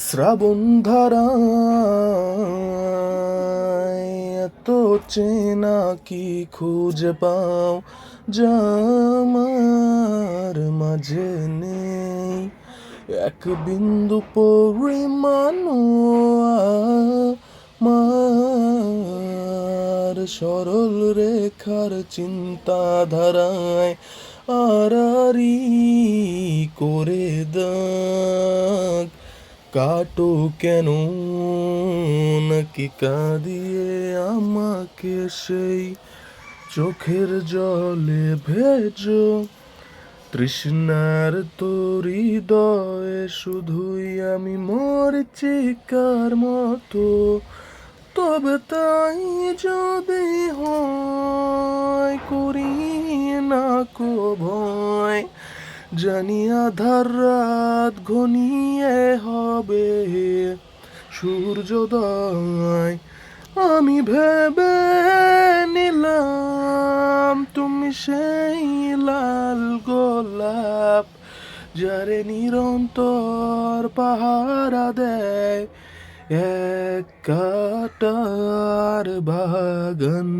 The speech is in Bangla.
শ্রাবণ ধারায় এত চেনা কি খুঁজে পাও যা আমার মাঝে নেই। এক বিন্দু পরিমাণও আমার সরল রেখার চিন্তাধারায় আড়াআড়ি করে দাগ কাটো কেন নাকি কাঁদিয়ে আমাকে সেই চোখের জলে ভেজো। তৃষ্ণার তোর হৃদয়ে শুধুই আমি মরীচিকার মতো। তবে তাই যদি হয় করি না কো ভয়, জানি আধার রাত ঘনিয়ে হবে সূর্যোদয়। আমি ভেবে নিলাম তুমি সেই লাল গোলাপ যারে নিরন্তর পাহারা দেয় এক কাটার বাগান।